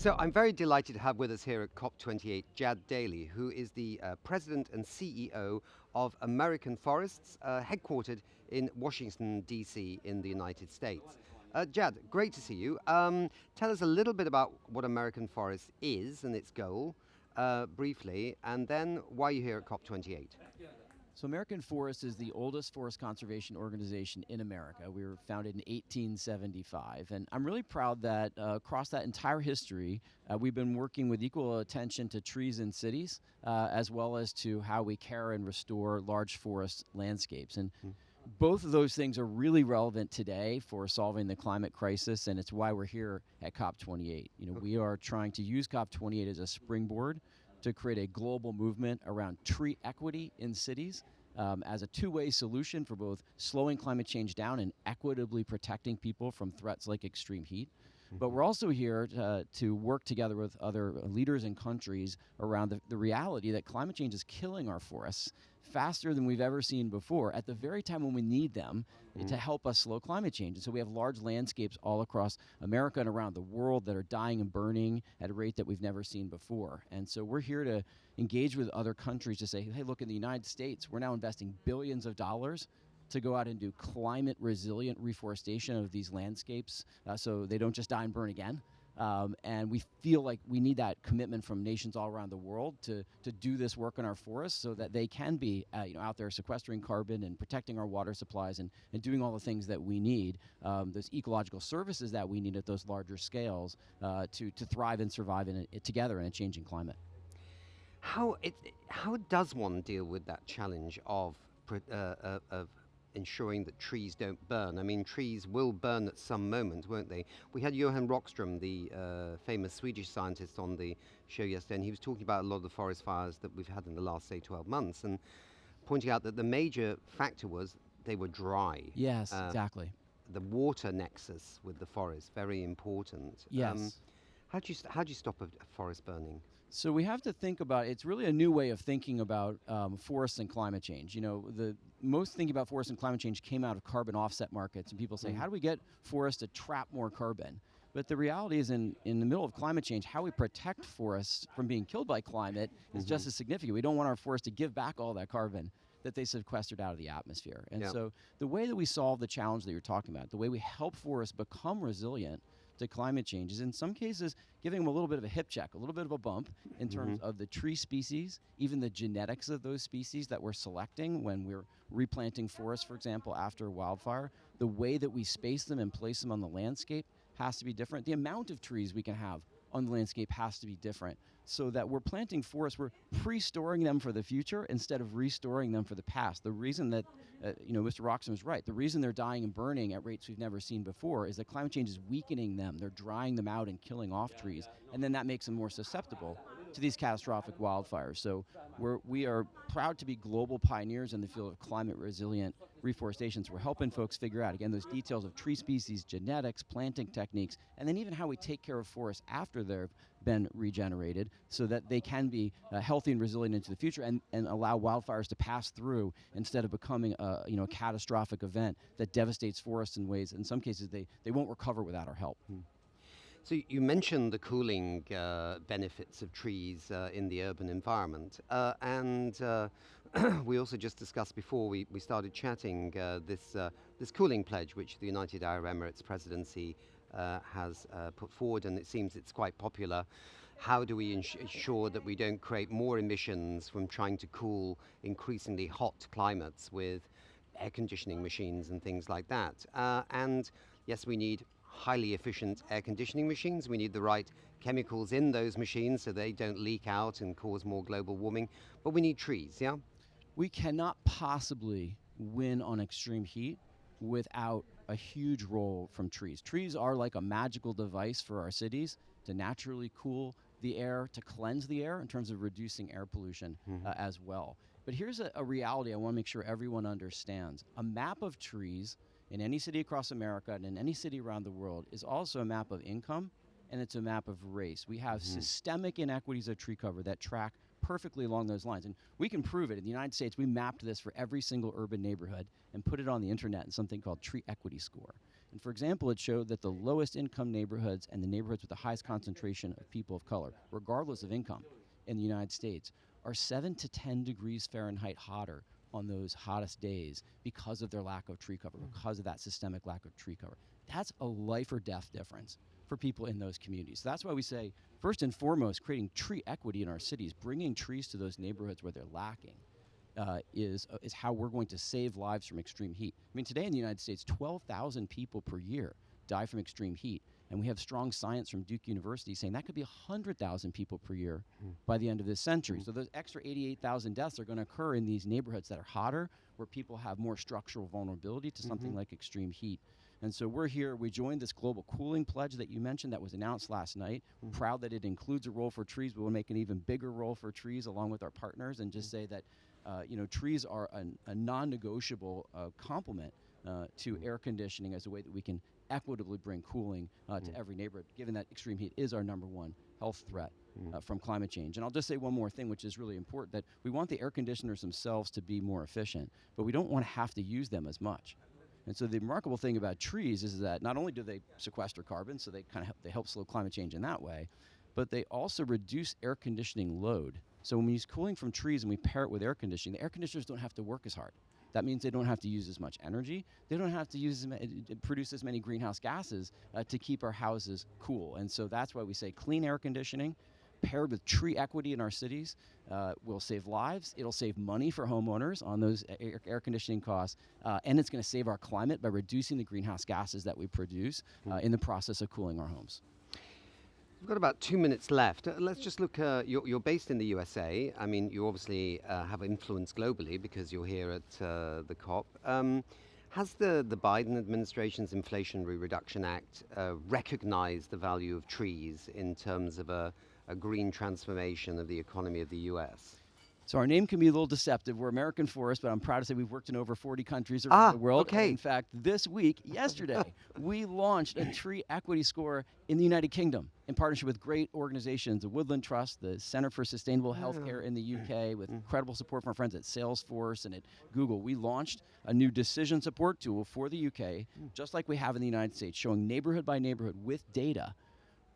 So I'm very delighted to have with us here at COP28 Jad Daley, who is the President and CEO of American Forests, headquartered in Washington, D.C. in the United States. Jad, great to see you. Tell us a little bit about what American Forest is and its goal, briefly, and then why you're here at COP28. So American Forest is the oldest forest conservation organization in America. We were founded in 1875, and I'm really proud that across that entire history, we've been working with equal attention to trees in cities, as well as to how we care and restore large forest landscapes. And both of those things are really relevant today for solving the climate crisis, and it's why we're here at COP28. We are trying to use COP28 as a springboard to create a global movement around tree equity in cities as a two-way solution for both slowing climate change down and equitably protecting people from threats like extreme heat. But we're also here to work together with other leaders and countries around the reality that climate change is killing our forests faster than we've ever seen before at the very time when we need them to help us slow climate change. And so we have large landscapes all across America and around the world that are dying and burning at a rate that we've never seen before. And so we're here to engage with other countries to say, hey, look, in the United States, we're now investing billions of dollars to go out and do climate resilient reforestation of these landscapes so they don't just die and burn again. And we feel like we need that commitment from nations all around the world to do this work in our forests so that they can be out there sequestering carbon and protecting our water supplies and doing all the things that we need, those ecological services that we need at those larger scales to thrive and survive together in a changing climate. How does one deal with that challenge of ensuring that trees don't burn? I mean, trees will burn at some moment, won't they? We had Johan Rockström, the famous Swedish scientist, on the show yesterday, and he was talking about a lot of the forest fires that we've had in the last, say, 12 months, and pointing out that the major factor was they were dry. Yes, exactly. The water nexus with the forest, very important. Yes. How do you stop a forest burning? So we have to think about, it's really a new way of thinking about forests and climate change. The most thinking about forests and climate change came out of carbon offset markets, and people say, how do we get forests to trap more carbon? But the reality is in the middle of climate change, how we protect forests from being killed by climate is just as significant. We don't want our forests to give back all that carbon that they sequestered out of the atmosphere. And so the way that we solve the challenge that you're talking about, the way we help forests become resilient to climate change is in some cases giving them a little bit of a hip check, a little bit of a bump in terms of the tree species, even the genetics of those species that we're selecting when we're replanting forests, for example, after a wildfire. The way that we space them and place them on the landscape has to be different. The amount of trees we can have on the landscape has to be different, so that we're planting forests, we're pre-storing them for the future instead of restoring them for the past. The reason that, Mr. Roxton is right, the reason they're dying and burning at rates we've never seen before is that climate change is weakening them. They're drying them out and killing off trees, and then that makes them more susceptible to these catastrophic wildfires. So we are proud to be global pioneers in the field of climate resilient reforestation. So we're helping folks figure out, again, those details of tree species, genetics, planting techniques, and then even how we take care of forests after they've been regenerated so that they can be healthy and resilient into the future and allow wildfires to pass through instead of becoming a catastrophic event that devastates forests in ways, in some cases, they won't recover without our help. So you mentioned the cooling benefits of trees in the urban environment, and we also just discussed before we started chatting this cooling pledge, which the United Arab Emirates presidency has put forward, and it seems it's quite popular. How do we ensure that we don't create more emissions from trying to cool increasingly hot climates with air conditioning machines and things like that? And yes, we need highly efficient air conditioning machines. We need the right chemicals in those machines so they don't leak out and cause more global warming. But we need trees, yeah? We cannot possibly win on extreme heat without a huge role from trees. Trees are like a magical device for our cities to naturally cool the air, to cleanse the air in terms of reducing air pollution as well. But here's a reality I want to make sure everyone understands. A map of trees in any city across America and in any city around the world is also a map of income, and it's a map of race. We have systemic inequities of tree cover that track perfectly along those lines. And we can prove it. In the United States, we mapped this for every single urban neighborhood and put it on the internet in something called Tree Equity Score. And for example, it showed that the lowest income neighborhoods and the neighborhoods with the highest concentration of people of color, regardless of income in the United States, are 7 to 10 degrees Fahrenheit hotter on those hottest days because of their lack of tree cover, because of that systemic lack of tree cover. That's a life or death difference for people in those communities. So that's why we say, first and foremost, creating tree equity in our cities, bringing trees to those neighborhoods where they're lacking, is how we're going to save lives from extreme heat. I mean, today in the United States, 12,000 people per year die from extreme heat. And we have strong science from Duke University saying that could be 100,000 people per year by the end of this century. So those extra 88,000 deaths are going to occur in these neighborhoods that are hotter, where people have more structural vulnerability to something like extreme heat. And so we're here, we joined this global cooling pledge that you mentioned that was announced last night. Proud that it includes a role for trees, but we'll make an even bigger role for trees along with our partners, and just say that trees are a non-negotiable complement to air conditioning as a way that we can equitably bring cooling to every neighborhood, given that extreme heat is our number one health threat from climate change. And I'll just say one more thing, which is really important, that we want the air conditioners themselves to be more efficient, but we don't want to have to use them as much. And so the remarkable thing about trees is that not only do they sequester carbon, so they help slow climate change in that way, but they also reduce air conditioning load. So when we use cooling from trees and we pair it with air conditioning, the air conditioners don't have to work as hard. That means they don't have to use as much energy. They don't have to produce as many greenhouse gases to keep our houses cool. And so that's why we say clean air conditioning paired with tree equity in our cities will save lives. It'll save money for homeowners on those air conditioning costs. And it's going to save our climate by reducing the greenhouse gases that we produce in the process of cooling our homes. We've got about 2 minutes left. Let's just look, you're based in the USA. I mean, you obviously have influence globally because you're here at the COP. Has the Biden administration's Inflation Reduction Act recognized the value of trees in terms of a green transformation of the economy of the US? So our name can be a little deceptive. We're American Forest, but I'm proud to say we've worked in over 40 countries around the world. Okay. In fact, this week, yesterday, we launched a tree equity score in the United Kingdom in partnership with great organizations, the Woodland Trust, the Center for Sustainable Healthcare in the UK, with incredible support from our friends at Salesforce and at Google. We launched a new decision support tool for the UK, just like we have in the United States, showing neighborhood by neighborhood with data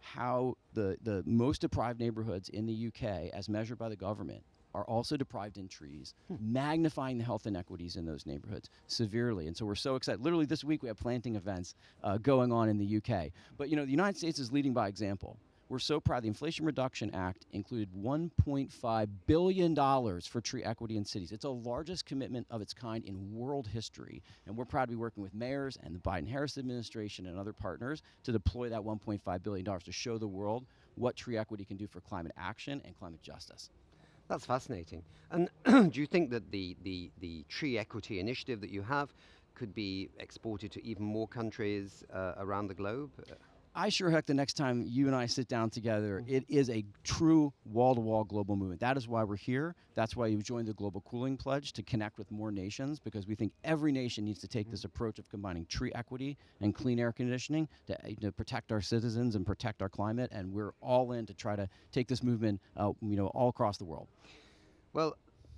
how the most deprived neighborhoods in the UK, as measured by the government, are also deprived in trees, magnifying the health inequities in those neighborhoods severely. And so we're so excited. Literally this week we have planting events going on in the UK. But the United States is leading by example. We're so proud. The Inflation Reduction Act included $1.5 billion for tree equity in cities. It's the largest commitment of its kind in world history. And we're proud to be working with mayors and the Biden-Harris administration and other partners to deploy that $1.5 billion to show the world what tree equity can do for climate action and climate justice. That's fascinating. And do you think that the tree equity initiative that you have could be exported to even more countries around the globe? I sure heck the next time you and I sit down together, it is a true wall-to-wall global movement. That is why we're here. That's why you've joined the Global Cooling Pledge, to connect with more nations, because we think every nation needs to take this approach of combining tree equity and clean air conditioning to protect our citizens and protect our climate. And we're all in to try to take this movement all across the world. Well,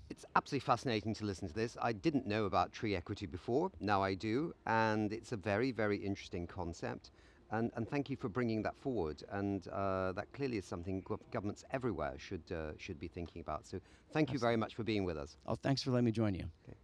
it's absolutely fascinating to listen to this. I didn't know about tree equity before. Now I do. And it's a very, very interesting concept. And thank you for bringing that forward. And that clearly is something governments everywhere should be thinking about. So thank you very much for being with us. Oh, thanks for letting me join you. Okay.